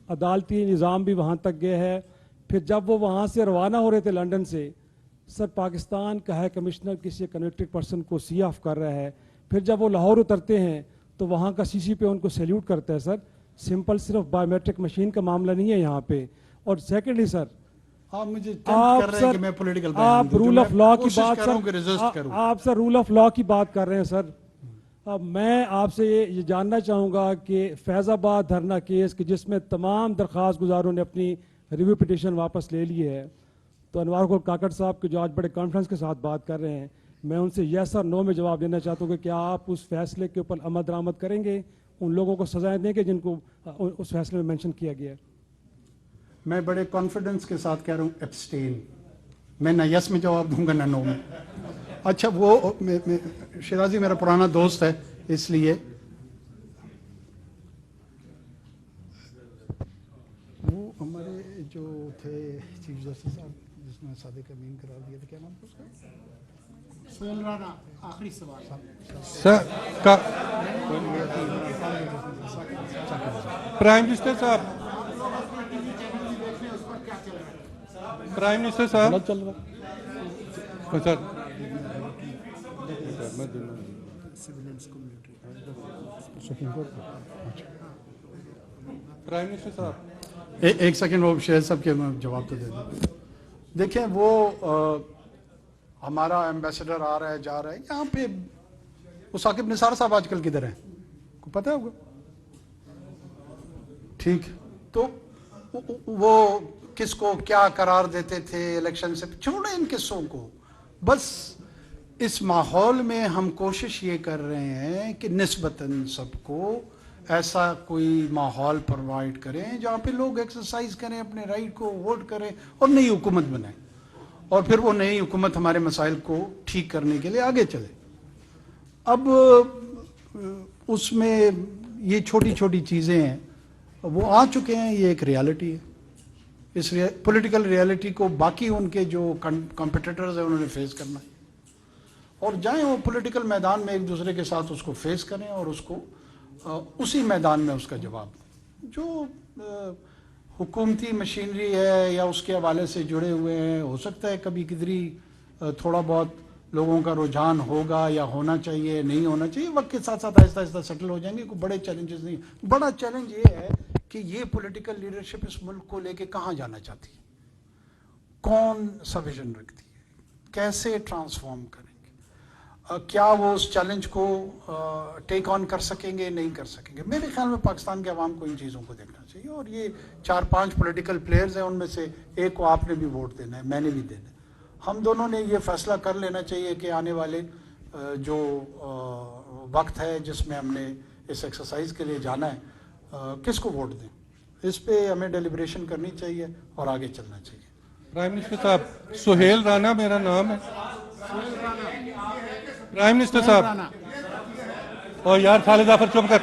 عدالتی نظام بھی وہاں تک گیا ہے. پھر جب وہ وہاں سے روانہ ہو رہے تھے لنڈن سے, سر پاکستان کا ہے کمشنر کسی کنوکٹڈ پرسن کو سی آف کر رہا ہے. پھر جب وہ لاہور اترتے ہیں تو وہاں کا سی سی پہ ان کو سیلیوٹ کرتا ہے. سر سمپل صرف بایو میٹرک مشین کا معاملہ نہیں ہے یہاں پہ. اور سیکنڈلی سر, آپ مجھے کر رہے ہیں کہ میں پولیٹیکل آپ رول آف لا کی بات سر آپ سر رول آف لا کی بات کر رہے ہیں سر. اب میں آپ سے یہ جاننا چاہوں گا کہ فیض آباد دھرنا کیس کہ جس میں تمام درخواست گزاروں نے اپنی ریویو پٹیشن واپس لے لی ہے, تو انوار گل کاکڑ صاحب کے جو آج بڑے کانفیڈنس کے ساتھ بات کر رہے ہیں, میں ان سے یس اور نو میں جواب دینا چاہتا ہوں کہ کیا آپ اس فیصلے کے اوپر عمل درآمد کریں گے, ان لوگوں کو سزائیں دیں گے جن کو اس فیصلے میں مینشن کیا گیا ہے؟ میں بڑے کانفیڈنس کے ساتھ کہہ رہا ہوں ایبسٹین. میں نہ یس میں جواب دوں گا نہ نو میں. اچھا وہ شیرازی میرا پرانا دوست ہے, اس لیے وہ ہمارے جو تھے چیف جسٹس صاحب جس نے صادق امین قرار دیا تھا, کیا نام تھا اس کا؟ سہیل رانا. آخری سوال سر پرائم منسٹر صاحب, پرائم منسٹر صاحب چل رہا سر پرائم منسٹر صاحب ایک سیکنڈ, وہ شہر صاحب کے جواب تو دے دیں. دیکھیں وہ ہمارا ایمبیسڈر آ رہا ہے جا رہا ہے یہاں پہ. وہ ثاقب نثار صاحب آج کل کدھر ہیں, کو پتہ ہوگا؟ ٹھیک, تو وہ کس کو کیا قرار دیتے تھے الیکشن سے, چھوڑیں ان قصوں کو. بس اس ماحول میں ہم کوشش یہ کر رہے ہیں کہ نسبتاً سب کو ایسا کوئی ماحول پرووائڈ کریں جہاں پہ لوگ ایکسرسائز کریں, اپنے رائٹ کو ووٹ کریں اور نئی حکومت بنائیں, اور پھر وہ نئی حکومت ہمارے مسائل کو ٹھیک کرنے کے لیے آگے چلے. اب اس میں یہ چھوٹی چھوٹی چیزیں ہیں, وہ آ چکے ہیں, یہ ایک ریالٹی ہے. اس پولیٹیکل ریالٹی کو باقی ان کے جو کمپیٹیٹرز ہیں انہوں نے فیس کرنا ہے, اور جائیں وہ پولیٹیکل میدان میں ایک دوسرے کے ساتھ اس کو فیس کریں اور اس کو اسی میدان میں اس کا جواب دیں. جو حکومتی مشینری ہے یا اس کے حوالے سے جڑے ہوئے ہیں, ہو سکتا ہے کبھی کدھری تھوڑا بہت لوگوں کا رجحان ہوگا یا ہونا چاہیے, نہیں ہونا چاہیے, وقت کے ساتھ ساتھ آہستہ آہستہ سیٹل ہو جائیں گے. کوئی بڑے چیلنجز نہیں. بڑا چیلنج یہ ہے کہ یہ پولیٹیکل لیڈرشپ اس ملک کو لے کے کہاں جانا چاہتی ہے, کون سا ویژن رکھتی ہے, کیسے ٹرانسفارم کریں گے, کیا وہ اس چیلنج کو ٹیک آن کر سکیں گے, نہیں کر سکیں گے. میرے خیال میں پاکستان کے عوام کو ان چیزوں کو دیکھنا چاہیے. اور یہ 4-5 پولیٹیکل پلیئرز ہیں, ان میں سے ایک کو آپ نے بھی ووٹ دینا ہے, میں نے بھی دینا ہے. ہم دونوں نے یہ فیصلہ کر لینا چاہیے کہ آنے والے جو وقت ہے جس میں ہم نے اس ایکسرسائز کے لیے جانا ہے, کس کو ووٹ دیں, اس پہ ہمیں ڈیلیبریشن کرنی چاہیے اور آگے چلنا چاہیے. پرائم منسٹر صاحب, سہیل رانا میرا نام ہے. پرائم منسٹر صاحب, اور یار خالد ظفر چپ کر.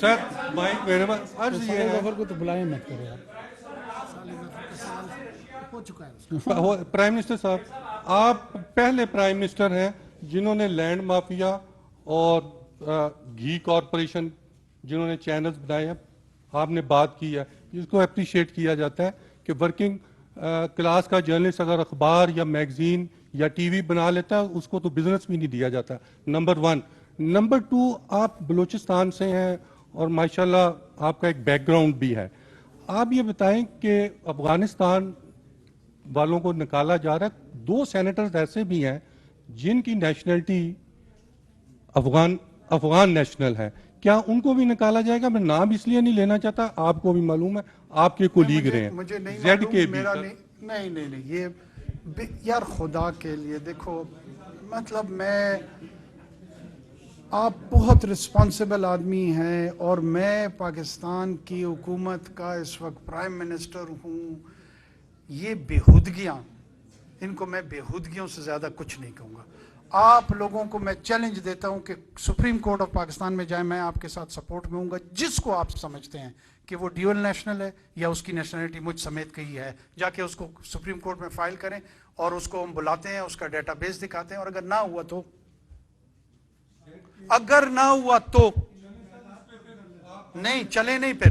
سر مائک میرے پاس عرض یہ ہے, کو تو بلائیں مت کرو یار. پرائم منسٹر صاحب, آپ پہلے پرائم منسٹر ہیں جنہوں نے لینڈ مافیا اور گھی کارپوریشن جنہوں نے چینلز بنائے ہیں, آپ نے بات کی ہے, جس کو اپریشیٹ کیا جاتا ہے کہ ورکنگ کلاس کا جرنلسٹ اگر اخبار یا میگزین یا ٹی وی بنا لیتا ہے اس کو تو بزنس بھی نہیں دیا جاتا. نمبر 1. نمبر 2, آپ بلوچستان سے ہیں اور ماشاءاللہ آپ کا ایک بیک گراؤنڈ بھی ہے. آپ یہ بتائیں کہ افغانستان والوں کو نکالا جا رہا ہے, 2 سینیٹرز ایسے بھی ہیں جن کی نیشنلٹی افغان نیشنل ہے, کیا ان کو بھی نکالا جائے گا؟ میں نام اس لیے نہیں لینا چاہتا, آپ کو بھی معلوم ہے, آپ کے کولیگ رہے ہیں. مجھے نہیں زیڈ کے معلوم, میرا نہیں, یہ یار خدا کے لیے دیکھو, مطلب میں, آپ بہت رسپانسبل آدمی ہیں اور میں پاکستان کی حکومت کا اس وقت پرائم منسٹر ہوں. یہ بےہودگیاں, ان کو میں بےہودگیوں سے زیادہ کچھ نہیں کہوں گا. آپ لوگوں کو میں چیلنج دیتا ہوں کہ سپریم کورٹ آف پاکستان میں جائیں, میں آپ کے ساتھ سپورٹ میں ہوں گا. جس کو آپ سمجھتے ہیں کہ وہ ڈیول نیشنل ہے یا اس کی نیشنلٹی مجھ سمیت کہی ہے, جا کے اس کو سپریم کورٹ میں فائل کریں, اور اس کو ہم بلاتے ہیں, اس کا ڈیٹا بیس دکھاتے ہیں, اور اگر نہ ہوا تو نہیں چلے, نہیں پھر